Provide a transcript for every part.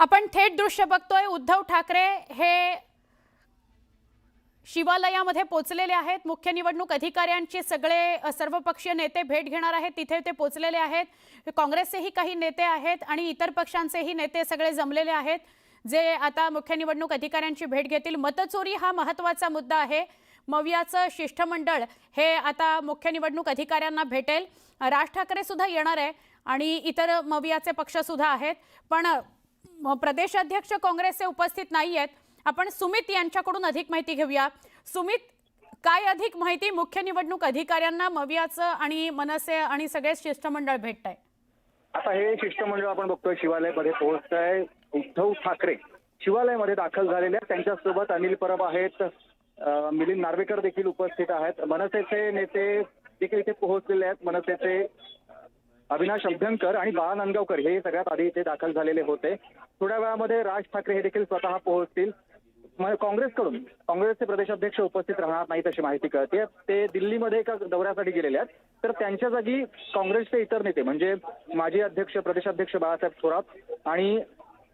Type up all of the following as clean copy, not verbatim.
आपण थेट दृश्य बघतोय। उद्धव ठाकरे हे शिवालयामध्ये पोहोचलेले आहेत। मुख्य निवडणूक अधिकाऱ्यांचे सगळे सर्वपक्षीय नेते भेट घेणार आहेत। तिथे ते पोहोचलेले आहेत। काँग्रेसचेही काही नेते आहेत आणि इतर पक्षांचेही नेते सगळे जमलेले आहेत, जे आता मुख्य निवडणूक अधिकाऱ्यांची भेट घेतील। मतचोरी हा महत्त्वाचा मुद्दा आहे। मवियाचं शिष्टमंडळ हे आता मुख्य निवडणूक अधिकाऱ्यांना भेटेल। राज ठाकरे सुद्धा येणार आहे आणि इतर मवियाचे पक्ष सुद्धा आहेत, पण प्रदेशाध्यक्ष काँग्रेसचे उपस्थित नाही आहेत। आपण सुमित यांच्याकडून अधिक माहिती घेऊया। सुमित, काय अधिक माहिती मुख्य निवडणूक अधिकाऱ्यांना मवियाचं आणि मनसे आणि सगळे शिष्टमंडळ भेटतंय? आता हे शिष्टमंडळ आपण बघतोय शिवालयामध्ये पोहोचतंय। उद्धव ठाकरे शिवालयामध्ये दाखल झालेले आहेत। त्यांच्यासोबत अनिल परब आहेत, मिलिंद नार्वेकर देखील उपस्थित आहेत। मनसेचे नेते देखील इथे पोहोचलेले आहेत। मनसेचे अविनाश अभ्यंकर आणि बाळा नांदगावकर हे सगळ्यात आधी इथे दाखल झालेले होते। थोड्या वेळामध्ये राज ठाकरे हे देखील स्वतः पोहोचतील। काँग्रेसचे प्रदेशाध्यक्ष उपस्थित राहणार नाहीत अशी माहिती कळते। ते दिल्लीमध्ये एका दौऱ्यासाठी गेलेले आहेत, तर त्यांच्या जागी काँग्रेसचे इतर नेते म्हणजे माजी अध्यक्ष प्रदेशाध्यक्ष बाळासाहेब थोरात आणि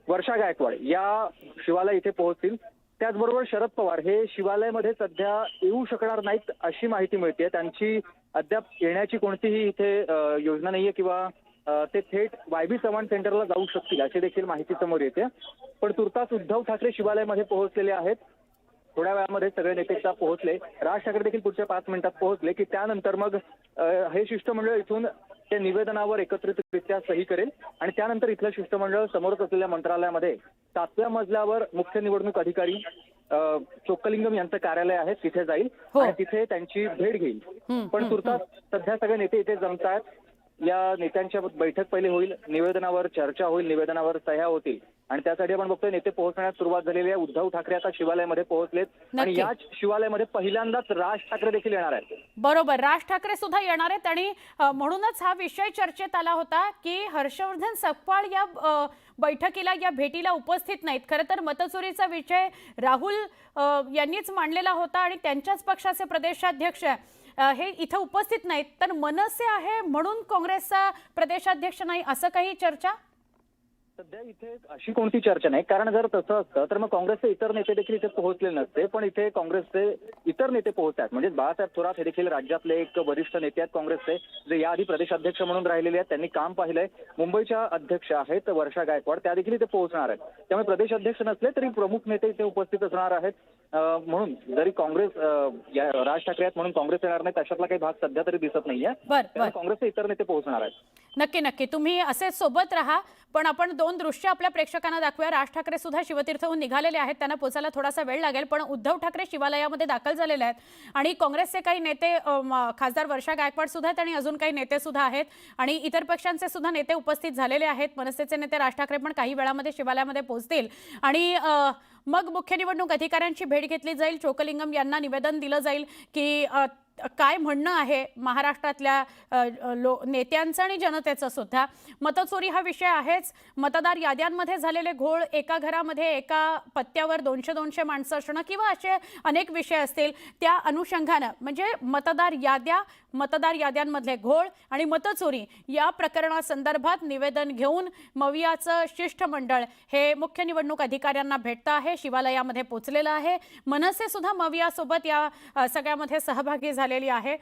वर्षा गायकवाड या शिवालय इथे पोहोचतील। त्याचबरोबर शरद पवार हे शिवालयामध्ये सध्या येऊ शकणार नाहीत अशी माहिती मिळते। त्यांची अद्याप येण्याची कोणतीही इथे योजना नाहीये किंवा ते थेट वायबी चव्हाण सेंटरला जाऊ शकतील अशी देखील माहिती समोर येते। पण तुर्तास उद्धव ठाकरे शिवालयामध्ये पोहोचलेले आहेत। थोड्या वेळामध्ये सगळे नेते एकदा पोहोचले। राज ठाकरे देखील पुढच्या 5 मिनिटात पोहोचले की त्यानंतर मग हे शिष्टमंडळ इथून ते निवेदनावर एकत्रितरित्या सही करेल आणि त्यानंतर इथलं शिष्टमंडळ समोरच असलेल्या मंत्रालयामध्ये 7व्या मजल्यावर मुख्य निवडणूक अधिकारी चोक्कलिंगम यांचं कार्यालय आहे, तिथे जाईल आणि तिथे त्यांची भेट घेईल। पण तुर्तास सध्या सगळे नेते इथे जमतायत। या नेत्यांच्या बैठक पहिले होईल, निवेदनावर चर्चा होईल, निवेदनावर सह्या होतील आणि त्यासाठी आपण बघतोय नेते पोहोचण्यास सुरुवात झालेली आहे। उद्धव ठाकरे आता शिवालयामध्ये पोहोचलेत आणि याच शिवालयामध्ये पहिल्यांदाच राज ठाकरे देखील येणार आहेत। बरोबर, राज ठाकरे सुद्धा येणार आहेत आणि म्हणूनच हा विषय चर्चेत आला होता की हर्षवर्धन सकपाळ या बैठकीला या भेटीला उपस्थित नाहीत। खरं तर मतचोरीचा विषय राहुल यांनीच मांडलेला होता आणि त्यांच्याच पक्षाचे प्रदेशाध्यक्ष हे इथे उपस्थित नाहीत, तर मनसे आहे म्हणून काँग्रेसचा प्रदेशाध्यक्ष नाही असं काही चर्चा? सध्या इथे अशी कोणती चर्चा नाही, कारण जर तसं असतं तर मग काँग्रेसचे इतर नेते देखील इथे पोहोचले नसते। पण इथे काँग्रेसचे इतर नेते पोहोचतात, म्हणजे बाळासाहेब थोरात हे देखील राज्यातले एक वरिष्ठ नेते आहेत काँग्रेसचे, जे याआधी प्रदेशाध्यक्ष म्हणून राहिलेले आहेत। त्यांनी काम पाहिलंय। मुंबईच्या अध्यक्ष आहेत वर्षा गायकवाड, त्या देखील इथे पोहोचणार आहेत। त्यामुळे प्रदेशाध्यक्ष नसले तरी प्रमुख नेते इथे उपस्थित असणार आहेत। म्हणून जरी काँग्रेस राज ठाकरे आहेत म्हणून काँग्रेस येणार नाही अशातला काही भाग सध्या तरी दिसत नाहीये। काँग्रेसचे इतर नेते पोहोचणार आहेत। नक्की नक्की, तुम्ही असे सोबत राहा। पण आपण 2 दृश्य आपल्या प्रेक्षकांना दाखवूया। राज ठाकरे सुद्धा शिवतीर्थहून निघालेले आहेत, त्यांना पोचायला थोडासा वेळ लागेल, पण उद्धव ठाकरे शिवालयामध्ये दाखल झालेले आहेत आणि काँग्रेसचे काही नेते खासदार वर्षा गायकवाड सुद्धा आहेत आणि अजून काही नेते सुद्धा आहेत आणि इतर पक्षांचे सुद्धा नेते उपस्थित झालेले आहेत। मनसेचे नेते राज ठाकरे पण काही वेळामध्ये शिवालयामध्ये पोहोचतील आणि मग मुख्य निवडणूक अधिकाऱ्यांची भेट घेतली जाईल। चोक्कलिंगम यांना निवेदन दिलं जाईल की काय म्हणणं आहे महाराष्ट्रातल्या नेत्यांचं आणि जनतेचं सुद्धा। मतचोरी हा विषय आहेच। मतदार याद्यांमध्ये झालेले घोळ, एका घरामध्ये एका पत्त्यावर 200 माणसं असणं किंवा असे अनेक विषय असतील, त्या अनुषंगानं म्हणजे मतदार याद्यांमधले घोळ आणि मतचोरी या प्रकरणासंदर्भात निवेदन घेऊन मवियाचं शिष्टमंडळ हे मुख्य निवडणूक अधिकाऱ्यांना भेटतं आहे, शिवालयामध्ये पोहोचलेलं आहे। मनसे सुद्धा मवियासोबत या सगळ्यामध्ये सहभागी झालेली आहे।